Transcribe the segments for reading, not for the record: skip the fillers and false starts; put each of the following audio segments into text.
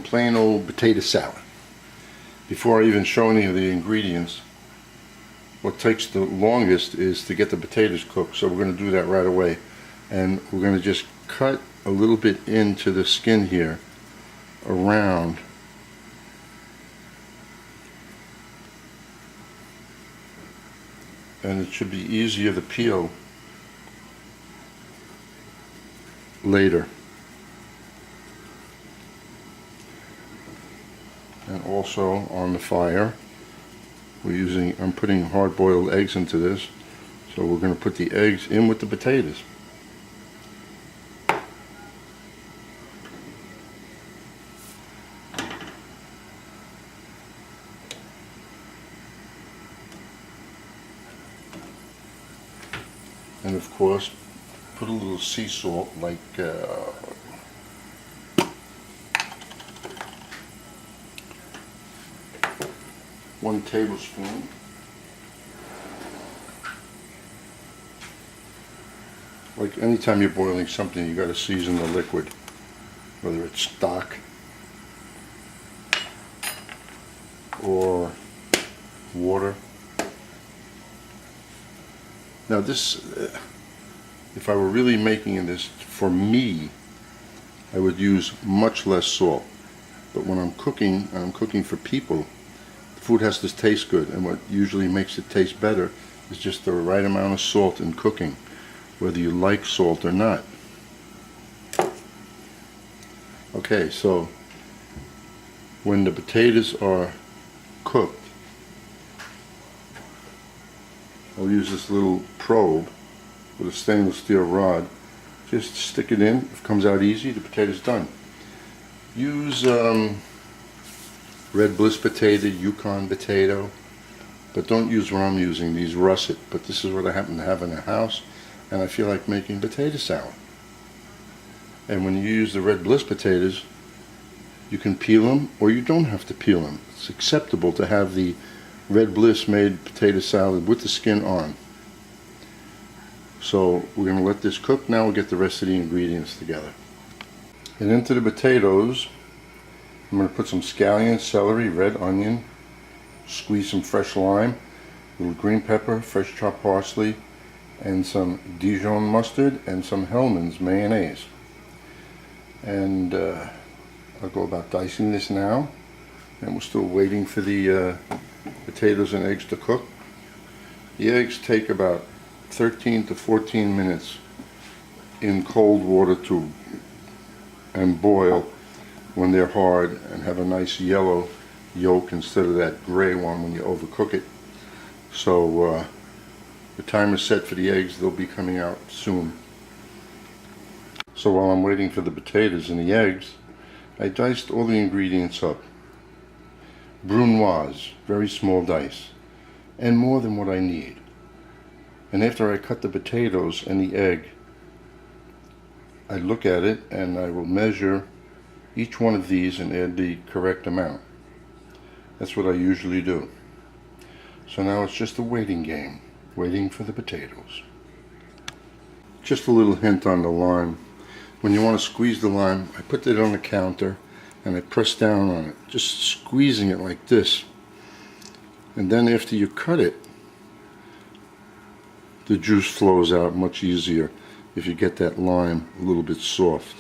Plain old potato salad. Before I even show any of the ingredients, what takes the longest is to get the potatoes cooked, so we're going to do that right away. And we're going to just cut a little bit into the skin here, around. And it should be easier to peel later. And also on the fire, I'm putting hard-boiled eggs into this, so we're going to put the eggs in with the potatoes. And of course, put a little sea salt, like 1 tablespoon. Like anytime you're boiling something, you got to season the liquid, whether it's stock or water. Now this, if I were really making this for me, I would use much less salt. But when I'm cooking for people, the food has to taste good, and what usually makes it taste better is just the right amount of salt in cooking, whether you like salt or not. Okay, so when the potatoes are cooked, I'll use this little probe with a stainless steel rod. Just stick it in. If it comes out easy, the potato's done. Use red bliss potato, Yukon potato, but don't use what I'm using, these russet. But this is what I happen to have in the house, and I feel like making potato salad. And when you use the red bliss potatoes, you can peel them or you don't have to peel them. It's acceptable to have the red bliss made potato salad with the skin on. So we're going to let this cook. Now we'll get the rest of the ingredients together. And into the potatoes, I'm going to put some scallion, celery, red onion, squeeze some fresh lime, a little green pepper, fresh chopped parsley, and some Dijon mustard and some Hellmann's mayonnaise. And I'll go about dicing this now, and we're still waiting for the potatoes and eggs to cook. The eggs take about 13 to 14 minutes in cold water and boil when they're hard and have a nice yellow yolk instead of that gray one when you overcook it. So the timer is set for the eggs. They'll be coming out soon. So while I'm waiting for the potatoes and the eggs, I diced all the ingredients up. Brunoise, very small dice, and more than what I need. And after I cut the potatoes and the egg, I look at it and I will measure each one of these and add the correct amount. That's what I usually do. So now it's just a waiting game, waiting for the potatoes. Just a little hint on the lime. When you want to squeeze the lime, I put it on the counter and I press down on it, just squeezing it like this. And then after you cut it, the juice flows out much easier if you get that lime a little bit soft.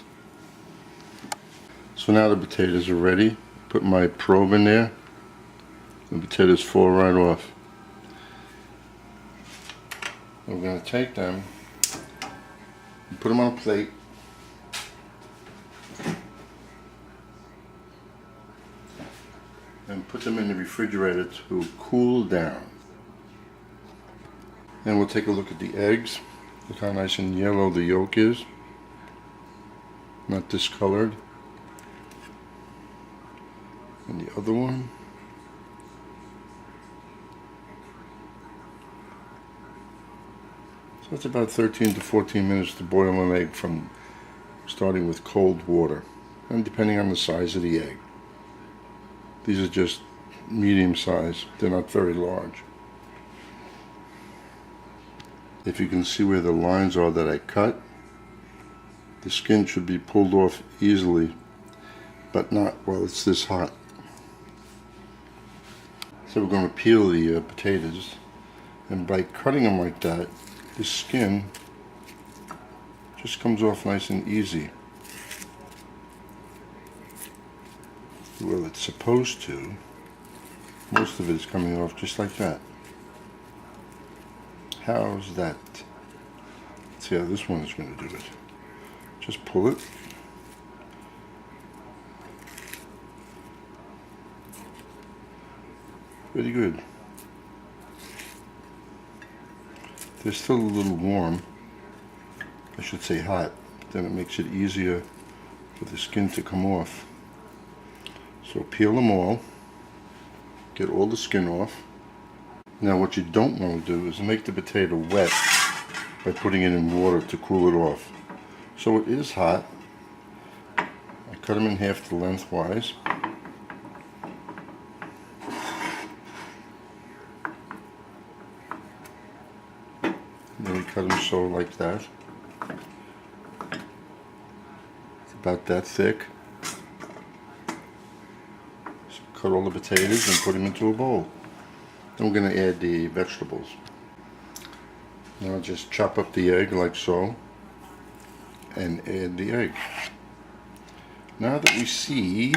So now the potatoes are ready. Put my probe in there. The potatoes fall right off. We're going to take them and put them on a plate. And put them in the refrigerator to cool down. And we'll take a look at the eggs. Look how nice and yellow the yolk is. Not discolored. And the other one. So it's about 13 to 14 minutes to boil an egg, from starting with cold water, and depending on the size of the egg. These are just medium size, they're not very large. If you can see where the lines are that I cut, the skin should be pulled off easily. but not while it's this hot. So we're going to peel the potatoes, and by cutting them like that, the skin just comes off nice and easy. Well, it's supposed to. Most of it is coming off just like that. How's that? Let's see how this one is going to do it. Just pull it. Pretty good. They're still a little warm. I should say hot. Then it makes it easier for the skin to come off. So peel them all. Get all the skin off. Now what you don't want to do is make the potato wet by putting it in water to cool it off. So it is hot. I cut them in half to lengthwise. And then we cut them so like that. It's about that thick. So cut all the potatoes and put them into a bowl. Then we're going to add the vegetables. Now just chop up the egg like so and add the egg. Now that we see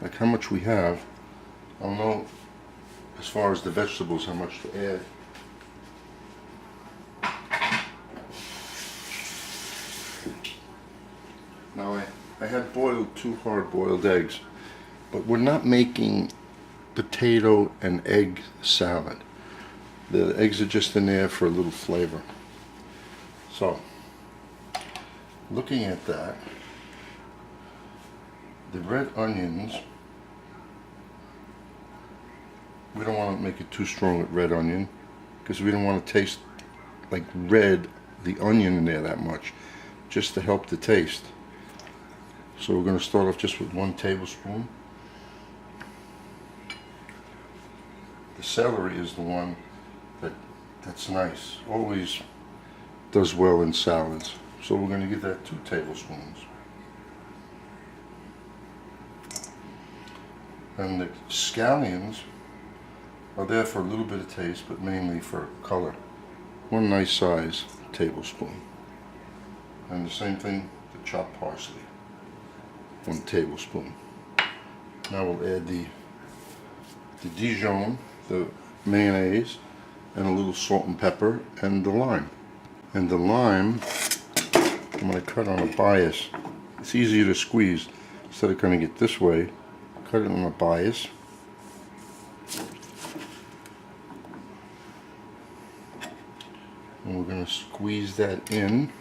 like how much we have, I'll know as far as the vegetables how much to add. Now I had boiled 2 hard-boiled eggs, but we're not making potato and egg salad. The eggs are just in there for a little flavor. So, looking at that, the red onions, we don't want to make it too strong with red onion because we don't want to taste like red, the onion in there that much, just to help the taste. So we're going to start off just with 1 tablespoon. The celery is the one that's nice, always does well in salads. So we're going to give that 2 tablespoons. And the scallions are there for a little bit of taste, but mainly for color. 1 nice size tablespoon. And the same thing, the chopped parsley. 1 tablespoon. Now we'll add the Dijon, the mayonnaise, and a little salt and pepper, and the lime. And the lime, I'm going to cut on a bias. It's easier to squeeze. Instead of cutting it this way, cut it on a bias. And we're going to squeeze that in.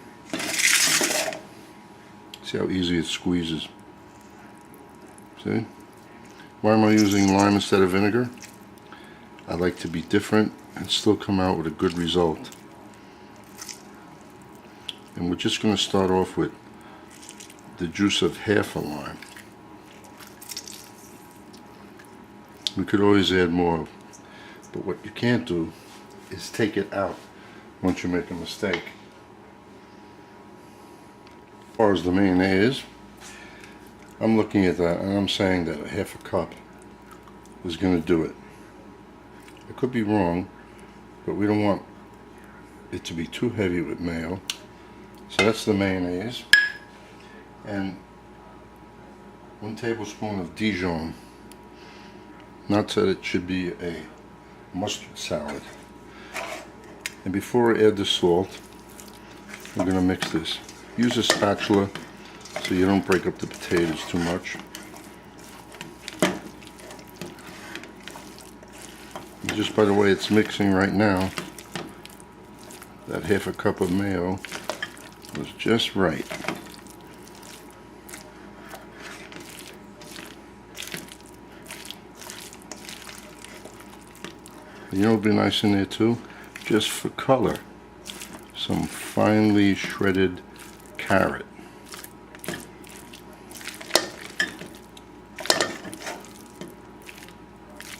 See how easy it squeezes. See? Why am I using lime instead of vinegar? I like to be different and still come out with a good result. And we're just going to start off with the juice of half a lime. We could always add more, but what you can't do is take it out once you make a mistake. As far as the mayonnaise, I'm looking at that and I'm saying that 1/2 cup is going to do it. I could be wrong, but we don't want it to be too heavy with mayo. So that's the mayonnaise. And 1 tablespoon of Dijon. Not that it should be a mustard salad. And before I add the salt, we're going to mix this. Use a spatula so you don't break up the potatoes too much. And just by the way it's mixing right now, that 1/2 cup of mayo was just right. You know what would be nice in there too? Just for color, some finely shredded carrot.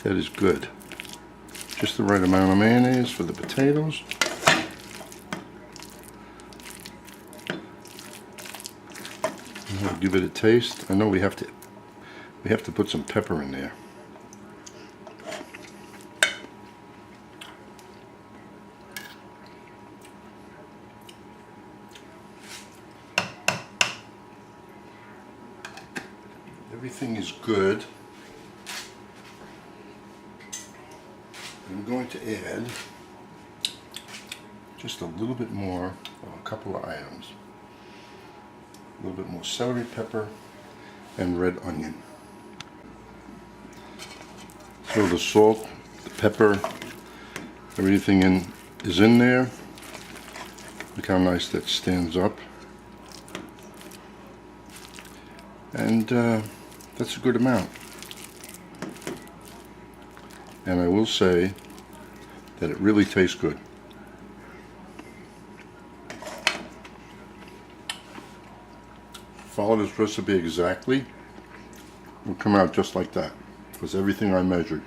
That is good. Just the right amount of mayonnaise for the potatoes. I'll give it a taste. I know we have to put some pepper in there. Everything is good. I'm going to add just a little bit more of a couple of items. A little bit more celery pepper and red onion. So the salt, the pepper, everything is in there. Look how nice that stands up. And that's a good amount. And I will say that it really tastes good. Follow this recipe exactly, it will come out just like that, because everything I measured.